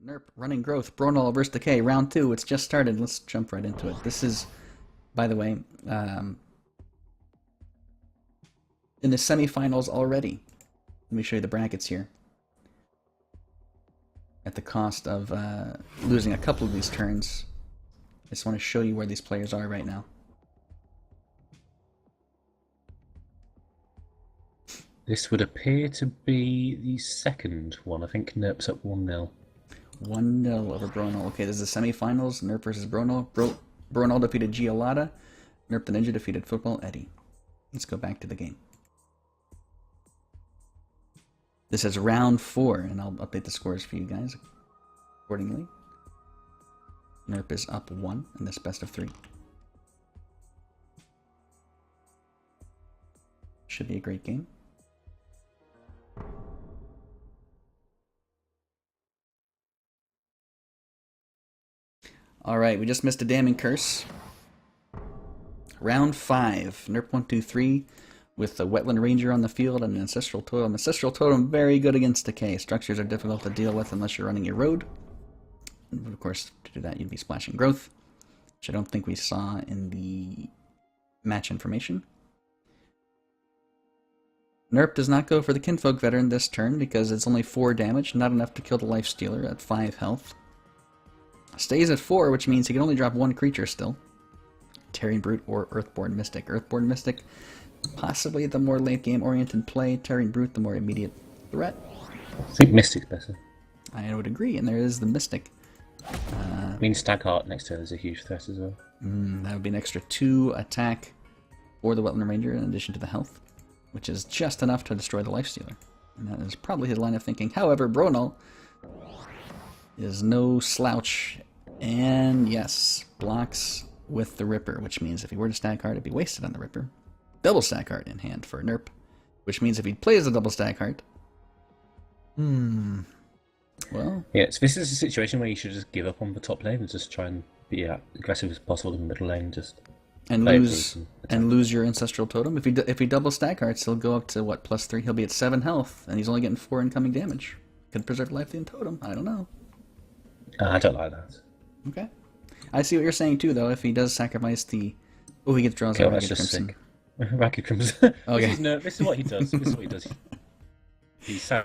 Nrp, running growth, Bronol versus Decay, round 2. It's just started. Let's jump right into it. This is, by the way, in the semifinals already. Let me show you the brackets here. At the cost of losing a couple of these turns, I just want to show you where these players are right now. This would appear to be the second one. I think Nrp's up 1-0. 1-0 over Bronol. Okay, this is the semifinals. Nrp versus Bronol. Bronol defeated Giolata. Nrp the Ninja defeated Football Eddie. Let's go back to the game. This is round 4, and I'll update the scores for you guys accordingly. Nrp is up 1 in this best of 3. Should be a great game. Alright, we just missed a damning curse. Round 5. Nrp123 with the Wetland Ranger on the field and an Ancestral Totem. Ancestral Totem, very good against Decay. Structures are difficult to deal with unless you're running your road. And of course, to do that, you'd be splashing Growth, which I don't think we saw in the match information. Nrp does not go for the Kinfolk Veteran this turn because it's only 4 damage, not enough to kill the Lifestealer at 5 health. Stays at 4, which means he can only drop 1 creature still. Tearing Brute or Earthborn Mystic. Earthborn Mystic, possibly the more late game oriented play. Tearing Brute, the more immediate threat. I think Mystic's better. I would agree, and there is the Mystic. I mean, Stagheart next turn is a huge threat as well. That would be an extra 2 attack for the Wetland Ranger in addition to the health, which is just enough to destroy the Lifestealer. And that is probably his line of thinking. However, Bronol is no slouch, and yes, blocks with the Ripper, which means if he were to stack heart, it'd be wasted on the Ripper. Double stack heart in hand for Nrp, which means if he plays a double stack heart, well, yeah, so this is a situation where you should just give up on the top lane and just try and be as aggressive as possible in the middle lane, just and lose your Ancestral Totem. If he double stack hearts, he'll go up to what, +3. He'll be at 7 health, and he's only getting 4 incoming damage. Could preserve life in totem. I don't know. I don't like that. Okay. I see what you're saying too, though. If he does sacrifice the... Oh, he gets draws out Ragged Crimson. Ragged Crimson. Okay. This is what he does. This is what he does. He's sad.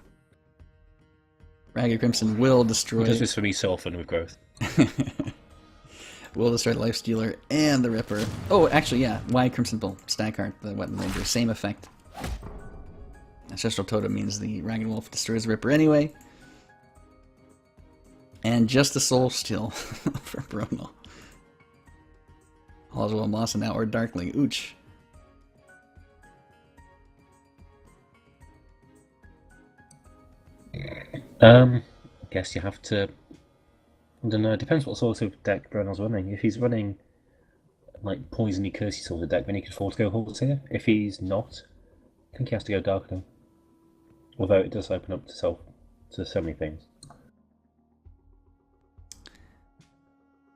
Ragged Crimson will destroy... He does this for me so often with Growth. Will destroy the Lifestealer and the Ripper. Oh, actually, yeah. Why Crimson Bull? Stackheart, the Wetland Ranger. Same effect. Ancestral Totem means the Ragged Wolf destroys the Ripper anyway. And just a Soul Steal for Bronol. Allswell Moss and Outward Darkling. Ooch. I guess you have to... I don't know, it depends what sort of deck Bronol's running. If he's running like poisony cursey sort of deck, then he could afford to go Horsehair. If he's not, I think he has to go Darkling. Although it does open up to so many things.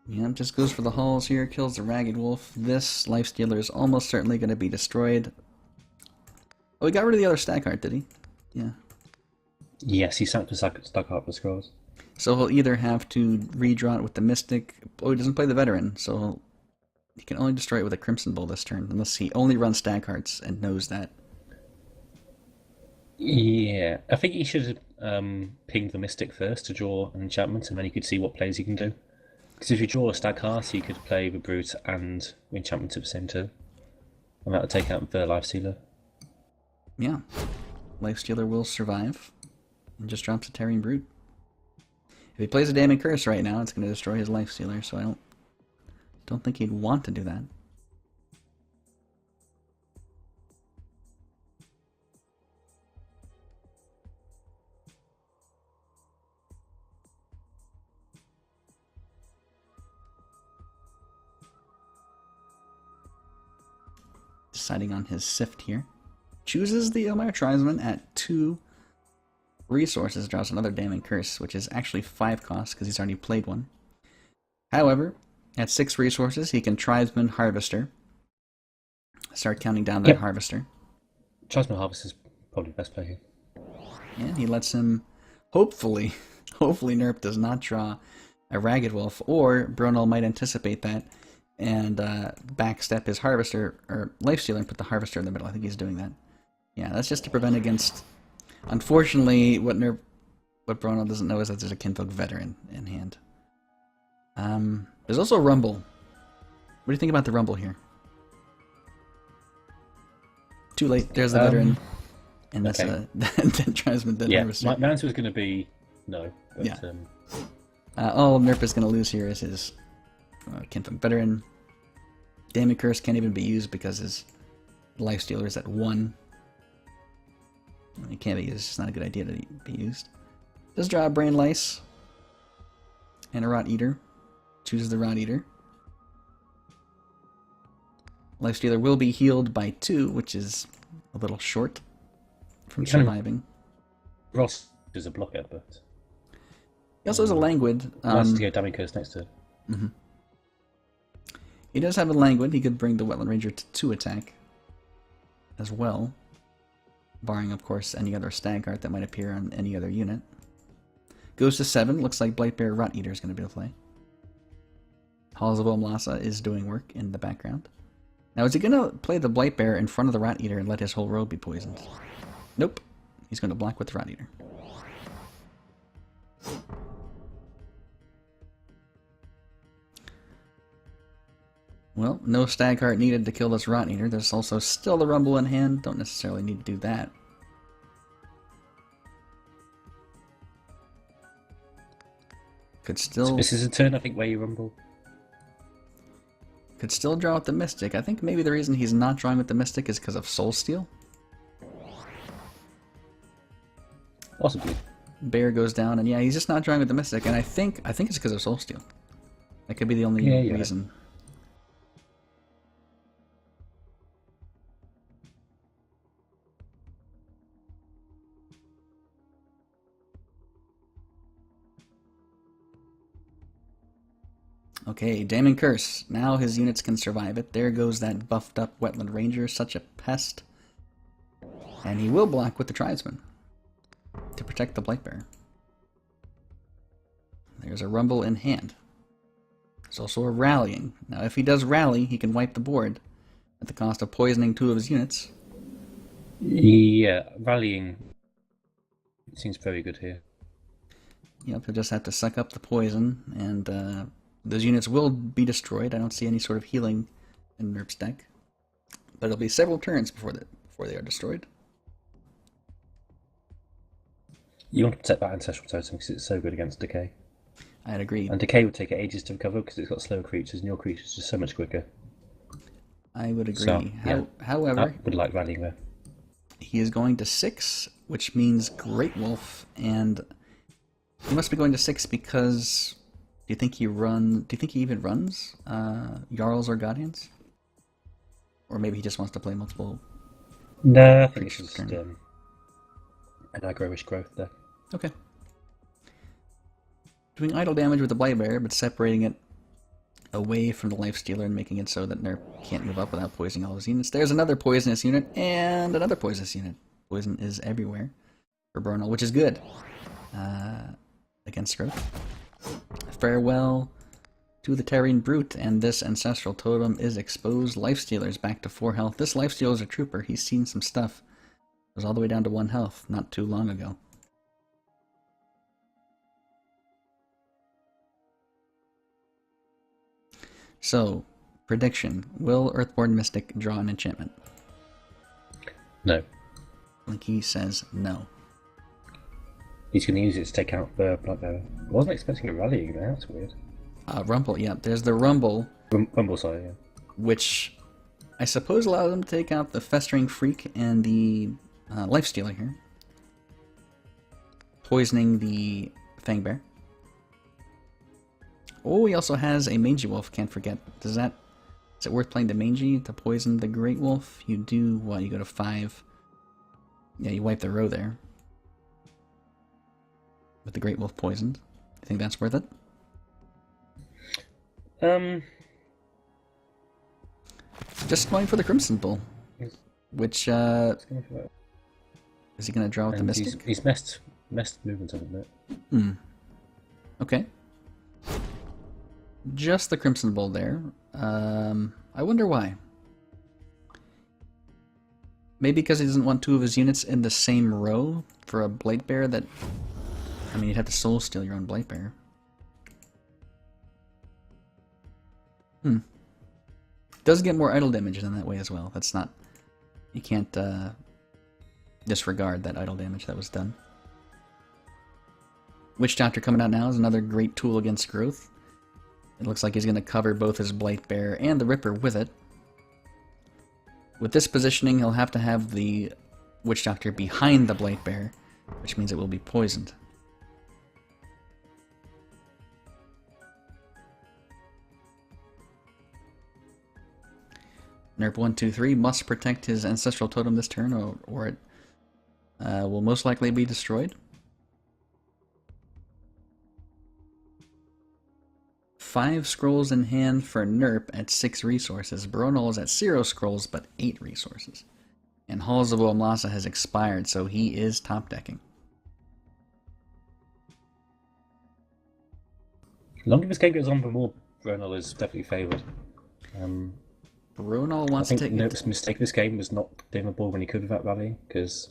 Yeah, just goes for the hulls here, kills the Ragged Wolf. This Lifestealer is almost certainly going to be destroyed. Oh, he got rid of the other Stackheart, did he? Yeah. Yes, he sacked the Stagheart for Scrolls. So he'll either have to redraw it with the Mystic... Oh, he doesn't play the Veteran, so he can only destroy it with a Crimson Bull this turn, unless he only runs Stackhearts and knows that. Yeah, I think he should have pinged the Mystic first to draw an enchantment, and then he could see what plays he can do. Because if you draw a Stagheart, you could play the Brute and the enchantment at the same turn. And that would take out the Lifestealer. Yeah. Lifestealer will survive. And just drops a Tearing Brute. If he plays a Damning Curse right now, it's going to destroy his Lifestealer, so I don't think he'd want to do that. Deciding on his Sift here. Chooses the Elmire Tribesman at 2 resources, draws another Damning Curse, which is actually 5 costs because he's already played one. However, at 6 resources, he can Tribesman Harvester. Start counting down that Harvester. Tribesman Harvester is probably the best play here. And he lets him, hopefully, Hopefully Nrp does not draw a Ragged Wolf, or Bronol might anticipate that and backstep his Harvester or Lifestealer and put the Harvester in the middle. I think he's doing that. Yeah, that's just to prevent against... Unfortunately, what Bronol doesn't know is that there's a Kinfolk Veteran in hand. There's also a Rumble. What do you think about the Rumble here? Too late. There's the Veteran. And that's that tribesman that my answer was going to be no. But, yeah. All Nrp is going to lose here is his Kinfolk Veteran. Damning Curse can't even be used because his Lifestealer is at 1. It can't be used. It's just not a good idea to be used. Does draw a Brain Lice and a Rot Eater. Chooses the Rot Eater. Lifestealer will be healed by 2, which is a little short from surviving. Ross is a blocker, but he also has a Languid. Wants to go Damning Curse next to it. Mm-hmm. He does have a Languid. He could bring the Wetland Ranger to 2 attack as well, barring, of course, any other Stag art that might appear on any other unit. Goes to 7. Looks like Blightbear Rot Eater is going to be able to play. Halls of Omlassa is doing work in the background. Now, is he going to play the Blightbear in front of the Rot Eater and let his whole row be poisoned? Nope. He's going to block with the Rot Eater. Well, no Stag Heart needed to kill this Rot Eater. There's also still the Rumble in hand. Don't necessarily need to do that. Could still... So this is a turn, I think, where you Rumble. Could still draw with the Mystic. I think maybe the reason he's not drawing with the Mystic is because of Soul Steal. Possibly. Bear goes down, and yeah, he's just not drawing with the Mystic, and I think it's because of Soul Steal. That could be the only reason. Okay, Damning Curse. Now his units can survive it. There goes that buffed up Wetland Ranger, such a pest. And he will block with the Tribesman to protect the Blightbear. There's a Rumble in hand. There's also a Rallying. Now if he does rally, he can wipe the board at the cost of poisoning 2 of his units. Yeah, Rallying seems very good here. Yep, he'll just have to suck up the poison, and those units will be destroyed. I don't see any sort of healing in Nrp's deck. But it'll be several turns before they are destroyed. You want to protect that Ancestral Totem because it's so good against Decay. I'd agree. And Decay would take ages to recover because it's got slower creatures, and your creatures are just so much quicker. I would agree. So, yeah, however, I would like Rallying there. He is going to 6, which means Great Wolf, and he must be going to 6 because... Do you think he even runs Jarls or Guardians? Or maybe he just wants to play multiple... No, I think it's just an aggro-ish growth there. Okay. Doing idle damage with the Blightbear, but separating it away from the Lifestealer and making it so that Nrp can't move up without poisoning all his units. There's another poisonous unit and another poisonous unit. Poison is everywhere for Bronol, which is good against growth. Farewell to the Terrine Brute, and this Ancestral Totem is exposed. Lifestealer's back to 4 health. This Lifestealer is a trooper. He's seen some stuff. It was all the way down to 1 health not too long ago. So, prediction. Will Earthborn Mystic draw an enchantment? No. Blinky says no. He's going to use it to take out the Blightbear. I wasn't expecting a Rallying there, that's weird. Rumble, yeah. There's the Rumble. Rumble, sorry, yeah. Which I suppose allows them to take out the Festering Freak and the Lifestealer here. Poisoning the Fangbear. Oh, he also has a Mangy Wolf, can't forget. Is it worth playing the Mangy to poison the Great Wolf? You do, what, you go to 5. Yeah, you wipe the row there. With the Great Wolf poisoned. Do you think that's worth it? Just going for the Crimson Bull. Which, is he going to draw with the Mystic? He's messed movement up a bit. Okay. Just the Crimson Bull there. I wonder why. Maybe because he doesn't want two of his units in the same row for a Blightbear that... I mean, you'd have to soul steal your own Blightbear. Does get more idle damage in that way as well. That's not... You can't disregard that idle damage that was done. Witch Doctor coming out now is another great tool against growth. It looks like he's going to cover both his Blightbear and the Ripper with it. With this positioning, he'll have to have the Witch Doctor behind the Blightbear, which means it will be poisoned. Nrp123 must protect his Ancestral Totem this turn, or it will most likely be destroyed. 5 scrolls in hand for Nrp at 6 resources. Bronol is at 0 scrolls, but 8 resources. And Halls of Oamlasa has expired, so he is top decking. The longer this game goes on, the more Bronol is definitely favoured. Bronol wants to take... Nrp's mistake this game was not doing the ball when he could with that rally, because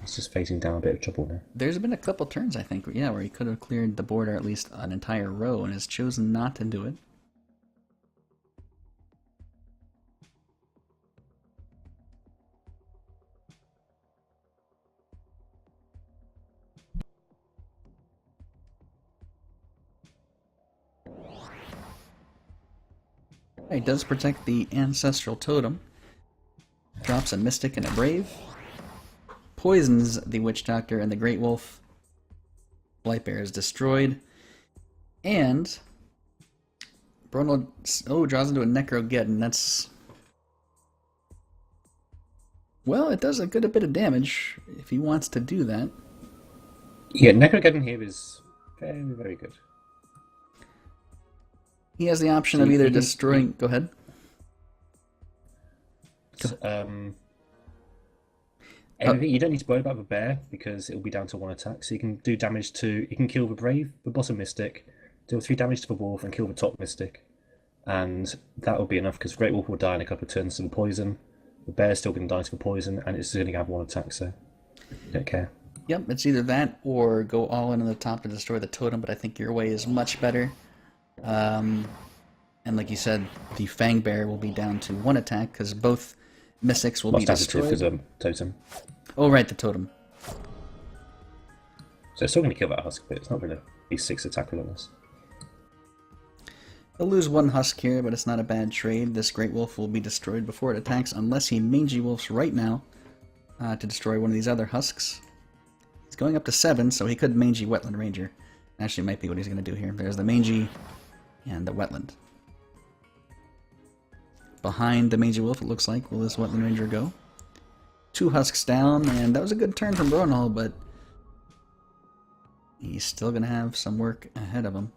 he's just facing down a bit of trouble now. There's been a couple turns, I think, yeah, where he could have cleared the board or at least an entire row and has chosen not to do it. He does protect the Ancestral Totem. Drops a Mystic and a Brave. Poisons the Witch Doctor and the Great Wolf. Blightbear is destroyed. And Bronol draws into a Necrogeddon. That's... Well, it does a good bit of damage if he wants to do that. Yeah, Necrogeddon here is very, very good. He has the option of either destroying... Go ahead. Everything, you don't need to worry about the bear because it will be down to 1 attack. So you can do damage to... You can kill the Brave, the bottom Mystic, deal 3 damage to the Wolf, and kill the top Mystic. And that will be enough because Great Wolf will die in a couple of turns to the poison. The bear's still going to die to the poison, and it's only going to have 1 attack, so you don't care. Yep, it's either that or go all in on the top to destroy the totem, but I think your way is much better. And like you said, the Fang Bear will be down to 1 attack because both Mystics will be destroyed. For the totem. Oh, right, the totem. So it's still going to kill that husk, but it's not going to be 6 attack relentless. He'll lose 1 husk here, but it's not a bad trade. This Great Wolf will be destroyed before it attacks, unless he Mangy Wolfs right now to destroy one of these other husks. He's going up to 7, so he could Mangy Wetland Ranger. Actually, might be what he's going to do here. There's the Mangy and the Wetland. Behind the Mangy Wolf, it looks like. Will this Wetland Ranger go? 2 husks down, and that was a good turn from Bronol, but he's still going to have some work ahead of him.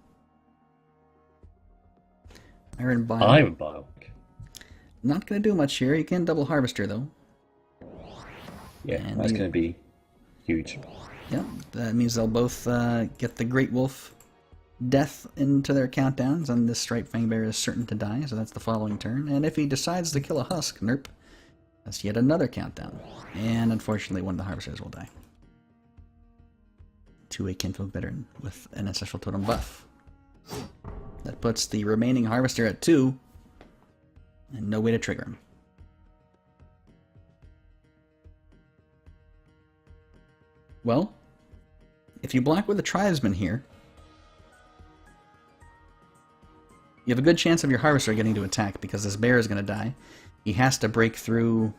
Iron Bile. Not going to do much here. He can double Harvester, though. Yeah, and that's going to be huge. Yeah, that means they'll both get the Great Wolf death into their countdowns, and this Striped Fangbear is certain to die, so that's the following turn. And if he decides to kill a husk, Nrp, that's yet another countdown. And unfortunately, one of the Harvesters will die. To a Kinfolk Veteran with an Ancestral Totem buff. That puts the remaining Harvester at 2, and no way to trigger him. Well, if you block with a Tribesman here, you have a good chance of your Harvester getting to attack because this bear is going to die. He has to break through...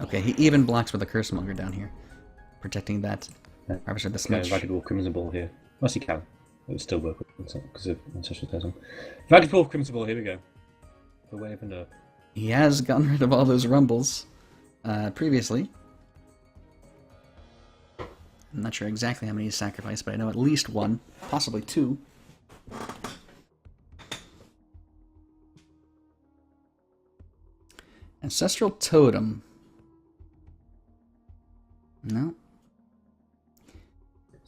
Okay, he even blocks with a Cursemonger down here, protecting that Harvester this much. Ragged Wolf Crimson Ball here. Unless he can. It would still work because of Ancestral Totem. Ragged Wolf Crimson Ball, here we go. The way of a Nrp. He has gotten rid of all those rumbles previously. I'm not sure exactly how many he's sacrificed, but I know at least 1, possibly 2. Ancestral Totem. No.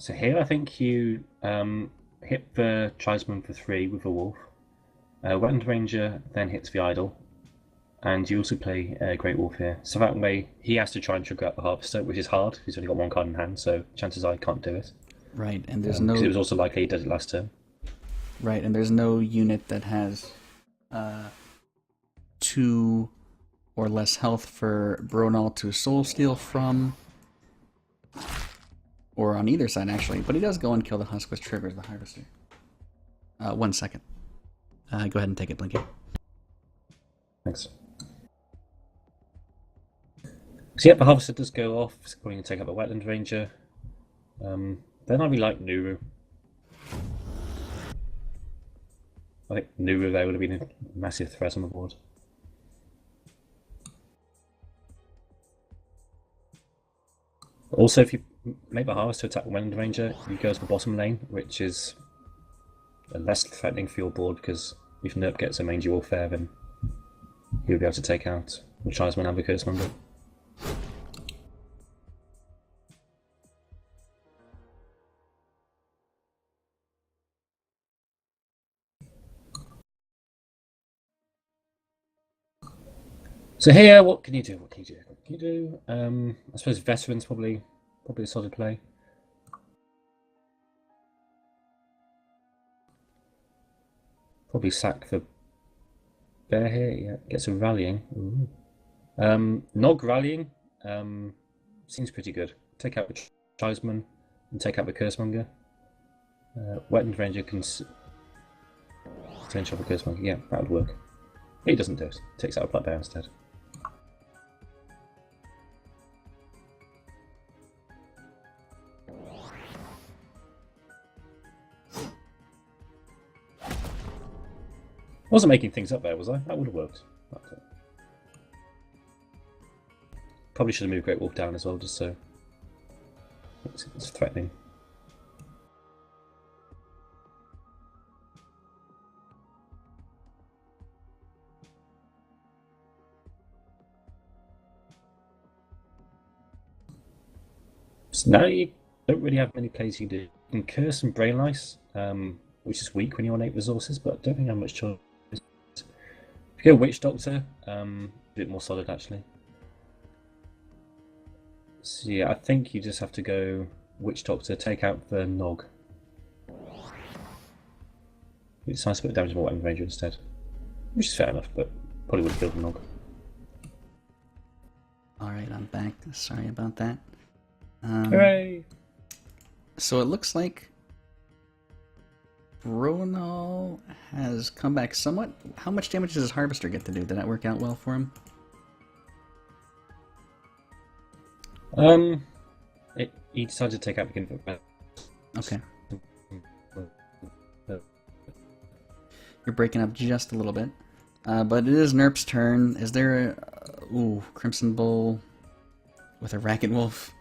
So here I think you hit the tribesman for 3 with a wolf. Wetland Ranger then hits the idol, and you also play Great Wolf here. So that way he has to try and trigger out the Harvester, which is hard. He's only got 1 card in hand, so chances are he can't do it. Right, and there's Because no. it was also likely he did it last turn. Right, and there's no unit that has 2 or less health for Bronol to Soul Steal from, or on either side actually. But he does go and kill the Husk, which triggers the Harvester. 1 second. Go ahead and take it, Blinky. Thanks. So yeah, the Harvester does go off. It's going to take out the Wetland Ranger. Then I really like Nuru. I think Nuru there would have been a massive threat on the board. Also, if you make the Harvester attack the Wetland Ranger, you go to the bottom lane, which is less threatening for your board, because if Nrp gets a mangy wolf there, then he'll be able to take out the Tribesman and the Cursemonger. So here, what can you do? What can you do? What can you do? I suppose Veteran's probably a solid play. Probably sack the bear here. Yeah, gets a rallying. Ooh. Nog rallying seems pretty good. Take out the Tribesman and take out the Cursemonger. Wetland Ranger can finish off the Cursemonger. Yeah, that would work. He doesn't do it. Takes out a Black Bear instead. I wasn't making things up there, was I? That would have worked. Okay. Probably should have moved Great Wolf down as well, just so it's threatening. So now you don't really have many plays you can do. You can Curse and Brain Lice, which is weak when you're on 8 resources, but I don't think you have much choice. If you go Witch Doctor, a bit more solid actually. So yeah, I think you just have to go Witch Doctor, take out the Nog. It's nice to put damage on Wetland Ranger instead, which is fair enough, but probably would have killed the Nog. Alright, I'm back. Sorry about that. Hooray! So it looks like Bronol has come back somewhat. How much damage does his Harvester get to do? Did that work out well for him? He decided to take out the Ginford. Okay. You're breaking up just a little bit. But it is Nrp's turn. Is there a... Ooh, Crimson Bull with a Racket Wolf?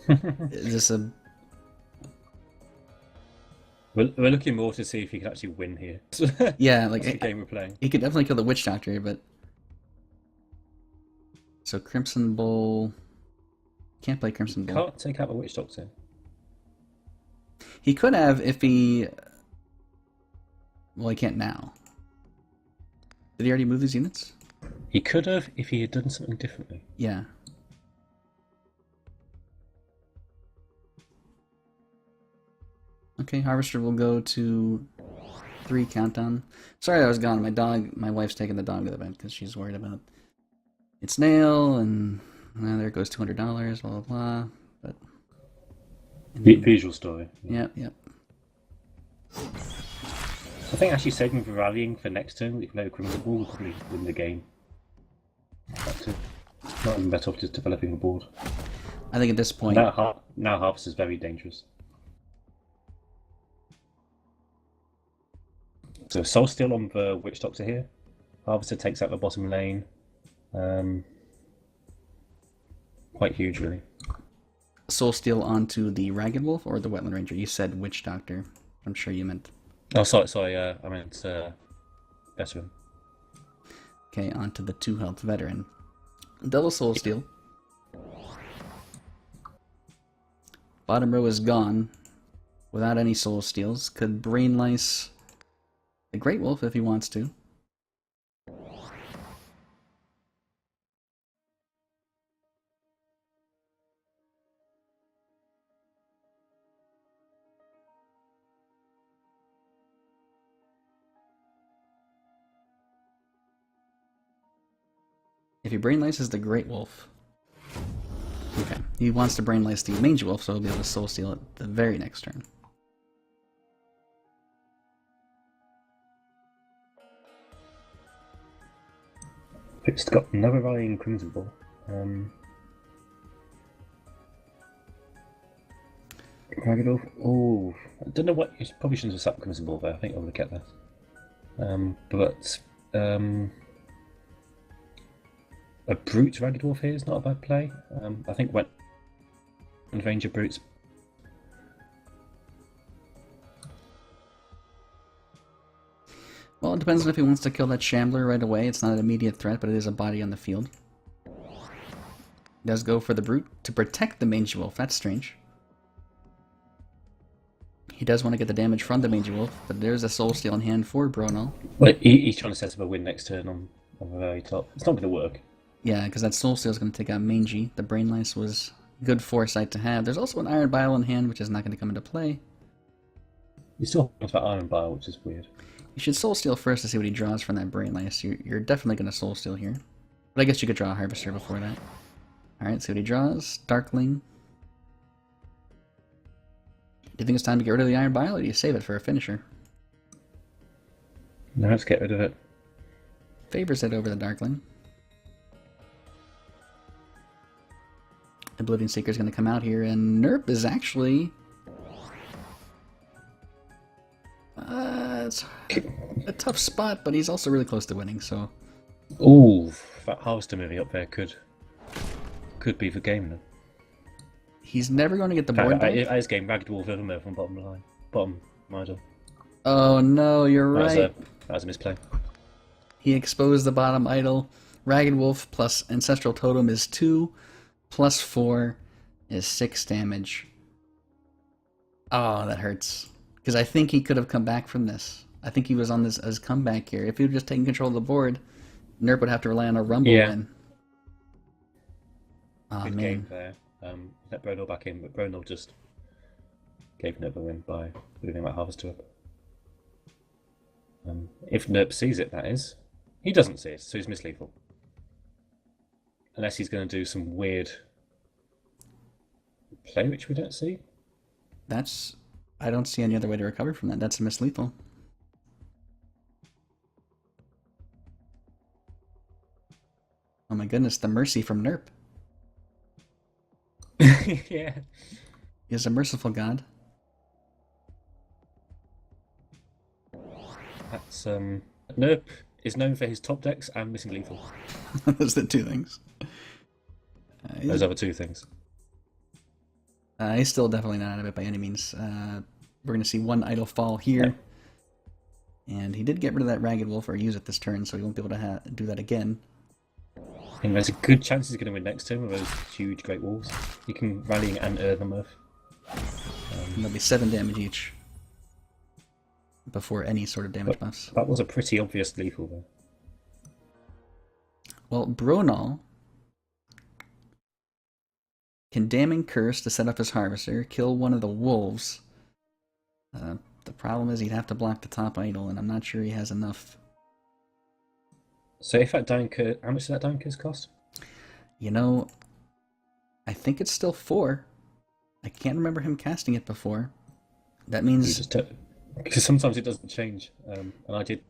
Is this a... We're looking more to see if he can actually win here. Yeah, like... That's the game we're playing. He could definitely kill the Witch Doctor, but... So Crimson Bull... Can't play Crimson Bull. Can't take out the Witch Doctor. He could have if he... Well, he can't now. Did he already move these units? He could have if he had done something differently. Yeah. Okay, Harvester will go to 3 countdown. Sorry I was gone. My wife's taking the dog to the vet because she's worried about its nail, and there goes $200, blah, blah, blah. But... The usual story. Yep, yep. I think actually saving for rallying for next turn, if you play a Crimson Ball, will probably win the game. Not even better off just developing the board. I think at this point... Now Harvest is very dangerous. So Soul Steal on the Witch Doctor here. Harvester takes out the bottom lane. Quite huge, really. Soul Steal onto the Ragged Wolf or the Wetland Ranger? You said Witch Doctor. I'm sure you meant... Oh, sorry. I meant Veteran. Okay, onto the 2 health Veteran. Double Soul Steal. Bottom row is gone without any soul steals. Could Brain Lice the Great Wolf if he wants to. If he Brain Lices the Great Wolf. Okay, he wants to Brain Lice the Mangy Wolf, so he'll be able to soul steal it the very next turn. It's got another rallying Crimson Ball. Ragged Wolf. Oh, I don't know what. You probably shouldn't have sat Crimson Ball there. I think I would have kept that. But a Brute Ragged Wolf here is not a bad play. I think when Ranger Brutes. Well, it depends on if he wants to kill that Shambler right away. It's not an immediate threat, but it is a body on the field. He does go for the Brute to protect the Mangy Wolf. That's strange. He does want to get the damage from the Mangy Wolf, but there's a Soul Steal in hand for Bronol. Well, he's trying to set up a win next turn on the very top. It's not going to work. Yeah, because that Soul Steal is going to take out Mangy. The Brain Lice was good foresight to have. There's also an Iron Bile in hand, which is not going to come into play. You still have that Iron Bile, which is weird. You should Soul Steal first to see what he draws from that Brain Lice. You're definitely going to Soul Steal here. But I guess you could draw a Harvester before that. Alright, see what he draws. Darkling. Do you think it's time to get rid of the Iron Bile, or do you save it for a finisher? No, let's get rid of it. Favors it over the Darkling. Oblivion Seeker is going to come out here, and Nrp is actually... it's a tough spot, but he's also really close to winning, so... Ooh, that Harvester moving up there could be the game now. He's never going to get the board back. At his game, Ragged Wolf Evermore from bottom middle. Oh no, you're right. That was a misplay. He exposed the bottom idol. Ragged Wolf plus Ancestral Totem is 2, plus 4 is 6 damage. Oh, that hurts. Because I think he could have come back from this. I think he was on this as comeback here. If he would just taken control of the board, Nrp would have to rely on a Rumble win. Oh, Good man. game there. Let Bronol back in, but Bronol just gave Nrp a win by moving that Harvester up. If Nrp sees it, that is. He doesn't see it, so he's mislethal. Unless he's going to do some weird play, which we don't see. I don't see any other way to recover from that. That's a mislethal. Oh my goodness, the mercy from Nrp. Yeah. He is a merciful god. That's Nrp is known for his top decks and missing lethal. Those are the two things. Those other two things. He's still definitely not out of it by any means. We're going to see one idol fall here. Yeah. And he did get rid of that Ragged Wolf, or use it this turn, so he won't be able to do that again. And there's a good chance he's going to win next turn with those huge Great Wolves. He can rally and Earthenmurth. And there'll be 7 damage each before any sort of damage buffs. That was a pretty obvious lethal there. Well, Bronol can Damning Curse to set up his Harvester, kill one of the wolves. The problem is he'd have to block the top idol, and I'm not sure he has enough. So if that Dying Curse, how much does that Dying Curse cost? You know, I think it's still 4. I can't remember him casting it before. That means... Because sometimes it doesn't change. And I did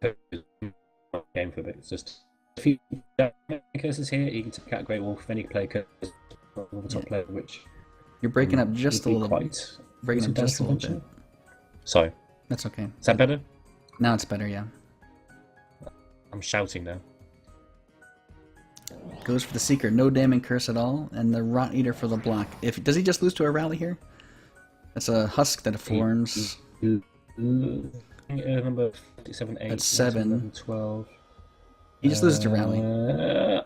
game for a bit. It's just... If he curses here, he can take out a Great Wolf, then he can play a curse on the top player, which... You're breaking up just a little bit. Breaking up just a little bit. Sorry. That's okay. Is that better? Now it's better, yeah. I'm shouting now. Goes for the Seeker, no Damning Curse at all, and the Rot Eater for the block. Does he just lose to a rally here? That's a Husk that forms. Number 57, 8. That's 7. 11, 12. He just loses to rally. I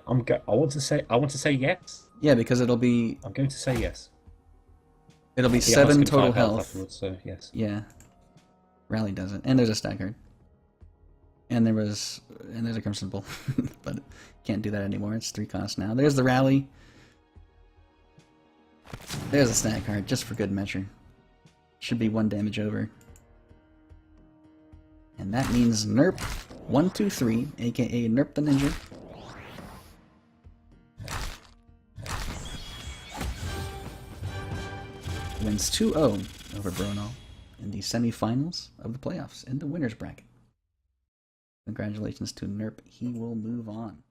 want to say yes. Yeah, because it'll be... I'm going to say yes. It'll be Yeah, 7 Husk total and 5 health health. afterwards, so yes. Yeah. Rally does it. And there's a stack card. And there's a Crimson Bull. But can't do that anymore. It's 3 costs now. There's the rally. There's a stack card, just for good measure. Should be 1 damage over. And that means Nrp123, aka Nrp the Ninja, wins 2-0 over Bronol in the semifinals of the playoffs in the winner's bracket. Congratulations to Nrp. He will move on.